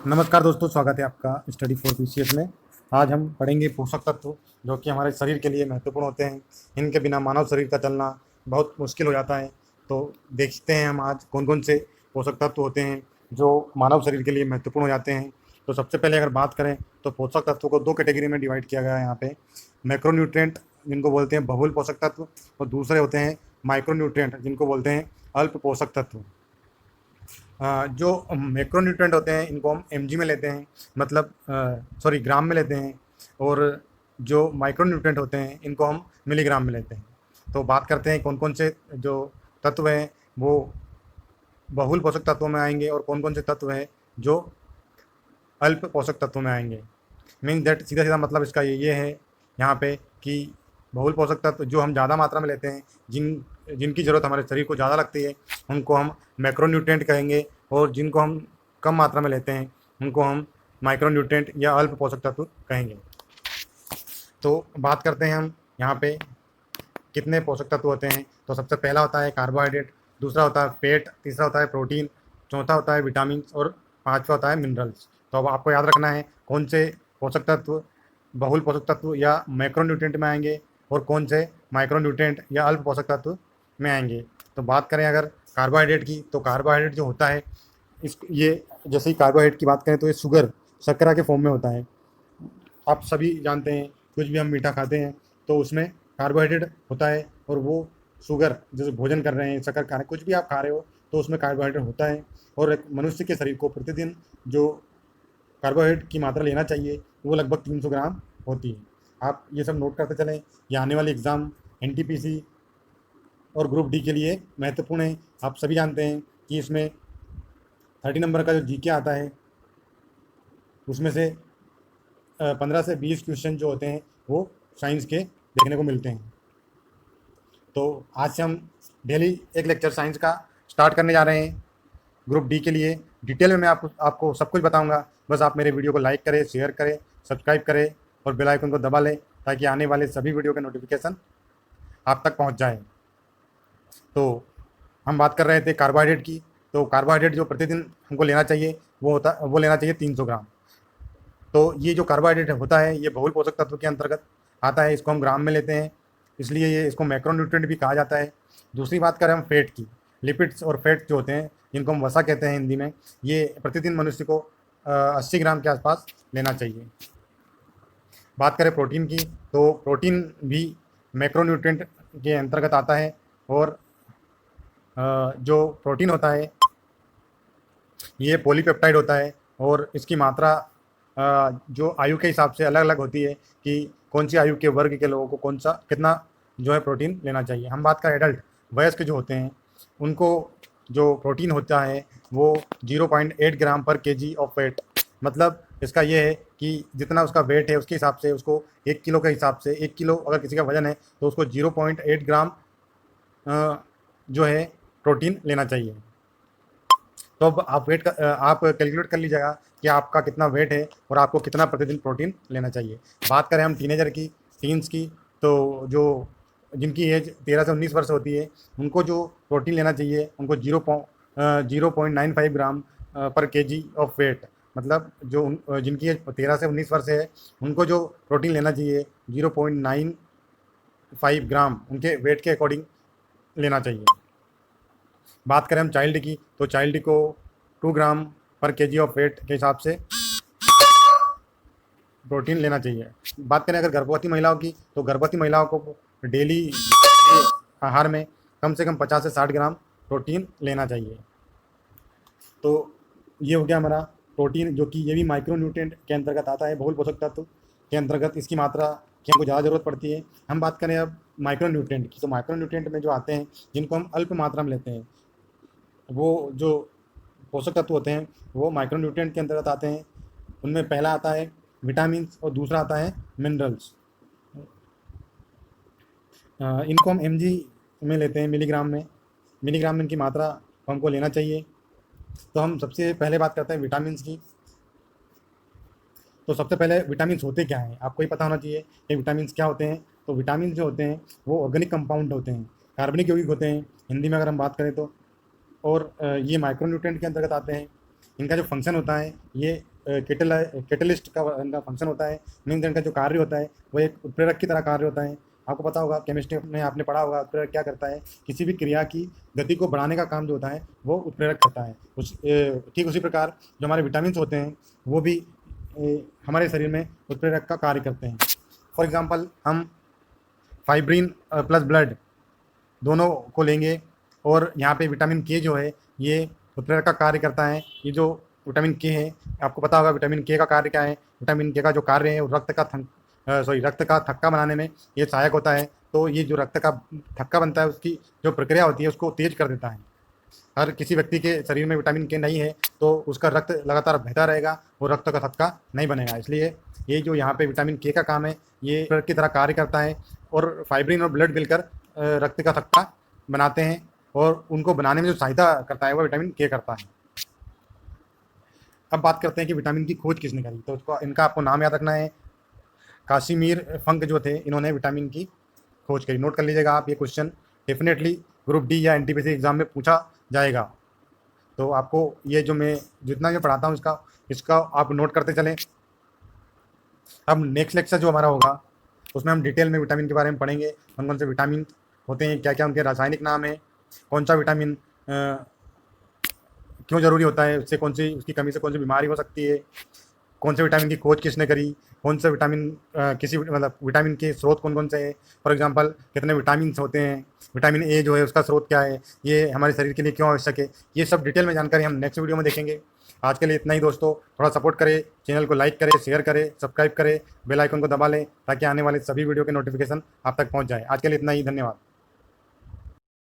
नमस्कार दोस्तों, स्वागत है आपका स्टडी फॉर पीसीएस में। आज हम पढ़ेंगे पोषक तत्व जो कि हमारे शरीर के लिए महत्वपूर्ण होते हैं। इनके बिना मानव शरीर का चलना बहुत मुश्किल हो जाता है। तो देखते हैं हम आज कौन कौन से पोषक तत्व होते हैं जो मानव शरीर के लिए महत्वपूर्ण हो जाते हैं। तो सबसे पहले अगर बात करें तो पोषक तत्व को दो कैटेगरी में डिवाइड किया गया है यहाँ पे। मैक्रोन्यूट्रिएंट जिनको बोलते हैं बहुल पोषक तत्व, और दूसरे होते हैं माइक्रोन्यूट्रिएंट जिनको बोलते हैं अल्प पोषक तत्व। जो मैक्रोन्यूट्रिएंट होते हैं इनको हम एमजी में लेते हैं, मतलब सॉरी ग्राम में लेते हैं। और जो माइक्रोन्यूट्रिएंट होते हैं इनको हम मिलीग्राम में लेते हैं। तो बात करते हैं कौन कौन से जो तत्व हैं वो बहुल पोषक तत्वों में आएंगे और कौन कौन से तत्व हैं जो अल्प पोषक तत्वों में आएंगे। मीन दैट सीधा सीधा मतलब इसका ये है यहाँ पे कि बहुल पोषक तत्व जो हम ज़्यादा मात्रा में लेते हैं, जिनकी ज़रूरत हमारे शरीर को ज़्यादा लगती है, उनको हम मैक्रोन्यूट्रिएंट कहेंगे। और जिनको हम कम मात्रा में लेते हैं उनको हम माइक्रोन्यूट्रिएंट या अल्प पोषक तत्व कहेंगे। तो बात करते हैं हम यहाँ पे कितने पोषक तत्व होते हैं। तो सबसे पहला होता है कार्बोहाइड्रेट, दूसरा होता है फैट, तीसरा होता है प्रोटीन, चौथा होता है विटामिन और पांचवा होता है मिनरल्स। तो अब आपको याद रखना है कौन से पोषक तत्व बहुल पोषक तत्व या मैक्रोन्यूट्रिएंट में आएंगे और कौन से माइक्रोन्यूट्रिएंट या अल्प पोषक तत्व में आएंगे। तो बात करें अगर कार्बोहाइड्रेट की, तो कार्बोहाइड्रेट जो होता है ये जैसे ही कार्बोहाइड्रेट की बात करें तो ये शुगर शर्करा के फॉर्म में होता है। आप सभी जानते हैं कुछ भी हम मीठा खाते हैं तो उसमें कार्बोहाइड्रेट होता है, और वो शुगर जैसे भोजन कर रहे हैं, शक्कर खा रहे हैं, कुछ भी आप खा रहे हो तो उसमें कार्बोहाइड्रेट होता है। और एक मनुष्य के शरीर को प्रतिदिन जो कार्बोहाइड्रेट की मात्रा लेना चाहिए वो लगभग 300 ग्राम होती है। आप ये सब नोट करते चलें, ये आने वाले एग्ज़ाम एनटीपीसी और ग्रुप डी के लिए महत्वपूर्ण है। आप सभी जानते हैं कि इसमें 30 नंबर का जो जीके आता है उसमें से 15 से 20 क्वेश्चन जो होते हैं वो साइंस के देखने को मिलते हैं। तो आज से हम डेली एक लेक्चर साइंस का स्टार्ट करने जा रहे हैं ग्रुप डी के लिए। डिटेल में मैं आपको सब कुछ बताऊंगा। बस आप मेरे वीडियो को लाइक करें, शेयर करें, सब्सक्राइब करें और बेल आइकन को दबा लें ताकि आने वाले सभी वीडियो के नोटिफिकेशन आप तक पहुंच जाए। तो हम बात कर रहे थे कार्बोहाइड्रेट की। तो कार्बोहाइड्रेट जो प्रतिदिन हमको लेना चाहिए वो लेना चाहिए 300 ग्राम। तो ये जो कार्बोहाइड्रेट होता है ये बहुल पोषक तत्व के अंतर्गत आता है, इसको हम ग्राम में लेते हैं, इसलिए ये इसको मैक्रोन्यूट्रिएंट भी कहा जाता है। दूसरी बात करें हम फैट की, लिपिड्स और फैट जो होते हैं जिनको हम वसा कहते हैं हिंदी में, ये प्रतिदिन मनुष्य को 80 ग्राम के आसपास लेना चाहिए। बात करें प्रोटीन की, तो प्रोटीन भी मैक्रोन्यूट्रिएंट के अंतर्गत आता है। और जो प्रोटीन होता है ये पॉलीपेप्टाइड होता है, और इसकी मात्रा जो आयु के हिसाब से अलग अलग होती है कि कौन सी आयु के वर्ग के लोगों को कौन सा कितना जो है प्रोटीन लेना चाहिए। हम बात करें एडल्ट वयस्क जो होते हैं उनको जो प्रोटीन होता है वो 0.8 ग्राम पर केजी ऑफ वेट, मतलब इसका ये है कि जितना उसका वेट है उसके हिसाब से उसको 1 किलो के हिसाब से, 1 किलो अगर किसी का वजन है तो उसको 0.8 ग्राम जो है प्रोटीन लेना चाहिए। तो अब आप कैलकुलेट कर लीजिएगा कि आपका कितना वेट है और आपको कितना प्रतिदिन प्रोटीन लेना चाहिए। बात करें हम टीनेजर की, टीन्स की, तो जो जिनकी एज 13 से 19 वर्ष होती है उनको जो प्रोटीन लेना चाहिए उनको 0.95 ग्राम पर केजी ऑफ वेट, मतलब जिनकी एज 13 से 19 वर्ष है उनको जो प्रोटीन लेना चाहिए 0.95 ग्राम उनके वेट के अकॉर्डिंग लेना चाहिए। बात करें हम चाइल्ड की, तो चाइल्ड को 2 ग्राम पर केजी ऑफ वेट के हिसाब से प्रोटीन लेना चाहिए। बात करें अगर गर्भवती महिलाओं की, तो गर्भवती महिलाओं को डेली आहार में कम से कम 50 से 60 ग्राम प्रोटीन लेना चाहिए। तो ये हो गया हमारा प्रोटीन, जो कि ये भी माइक्रोन्यूट्रिएंट के अंतर्गत आता है, बहुल पोषक तत्व के अंतर्गत इसकी मात्रा की हमको ज़्यादा ज़रूरत पड़ती है। हम बात करें अब माइक्रोन्यूट्रिएंट की, तो माइक्रोन्यूट्रिएंट में जो आते हैं जिनको हम अल्प मात्रा में लेते हैं वो जो पोषक तत्व होते हैं वो माइक्रोन्यूट्रिएंट के अंतर्गत आते हैं। उनमें पहला आता है विटामिन और दूसरा आता है मिनरल्स। इनको हम एमजी में लेते हैं, मिलीग्राम में इनकी मात्रा हमको लेना चाहिए। तो हम सबसे पहले बात करते हैं विटामिन की। तो सबसे पहले विटामिन होते क्या हैं, आपको ही पता होना चाहिए कि विटामिन क्या होते हैं। तो विटामिन जो होते हैं वो ऑर्गेनिक कंपाउंड होते हैं, कार्बनिक यौगिक होते हैं हिंदी में अगर हम बात करें तो। और ये माइक्रोन्यूट्रिएंट के अंतर्गत आते हैं। इनका जो फंक्शन होता है ये कैटलिस्ट का इनका फंक्शन होता है। मीन्स इनका जो कार्य होता है वो एक उत्प्रेरक की तरह कार्य होता है। आपको पता होगा, केमिस्ट्री में आपने पढ़ा होगा, उत्प्रेरक क्या करता है, किसी भी क्रिया की गति को बढ़ाने का काम जो होता है वो उत्प्रेरक करता है। ठीक उसी प्रकार जो हमारे विटामिन होते हैं वो भी हमारे शरीर में उत्प्रेरक का कार्य करते हैं। फॉर एग्जांपल हम फाइब्रिन प्लस ब्लड दोनों को लेंगे और यहाँ पे विटामिन के जो है ये उत्प्रेरक का कार्य करता है। ये जो विटामिन के है, आपको पता होगा विटामिन के का कार्य क्या है। विटामिन के का जो कार्य है वो रक्त का थक्का बनाने में ये सहायक होता है। तो ये जो रक्त का थक्का बनता है उसकी जो प्रक्रिया होती है उसको तेज कर देता है। हर किसी व्यक्ति के शरीर में विटामिन के नहीं है तो उसका रक्त लगातार बहता रहेगा, वो रक्त का थक्का नहीं बनेगा। इसलिए ये जो यहाँ पे विटामिन के का काम है ये उत्प्रेरक की तरह कार्य करता है और फाइब्रिन और ब्लड मिलकर रक्त का थक्का बनाते हैं और उनको बनाने में जो सहायता करता है वो विटामिन के करता है। अब बात करते हैं कि विटामिन की खोज किसने करी। तो उसको इनका आपको नाम याद रखना है। कासिमिर फंक जो थे इन्होंने विटामिन की खोज करी। नोट कर लीजिएगा आप, ये क्वेश्चन डेफिनेटली ग्रुप डी या एनटीपीसी एग्जाम में पूछा जाएगा। तो आपको ये जो मैं जितना मैं पढ़ाता हूँ इसका आप नोट करते चलें। अब नेक्स्ट लेक्चर जो हमारा होगा उसमें हम डिटेल में विटामिन के बारे में पढ़ेंगे। कौन कौन से विटामिन होते हैं, क्या क्या उनके रासायनिक नाम है, कौन सा विटामिन क्यों ज़रूरी होता है, उसकी कमी से कौन सी बीमारी हो सकती है, कौन से विटामिन की खोज किसने करी, कौन से विटामिन विटामिन के स्रोत कौन कौन से हैं। फॉर एग्जांपल कितने विटामिन होते हैं, विटामिन ए जो है उसका स्रोत क्या है, ये हमारे शरीर के लिए क्यों आवश्यक है, ये सब डिटेल में जानकारी हम नेक्स्ट वीडियो में देखेंगे। आज के लिए इतना ही दोस्तों। थोड़ा सपोर्ट करें, चैनल को लाइक करें, शेयर करें, सब्सक्राइब करें, बेल आइकन को दबा लें ताकि आने वाले सभी वीडियो के नोटिफिकेशन आप तक पहुँच जाए। आज के लिए इतना ही, धन्यवाद।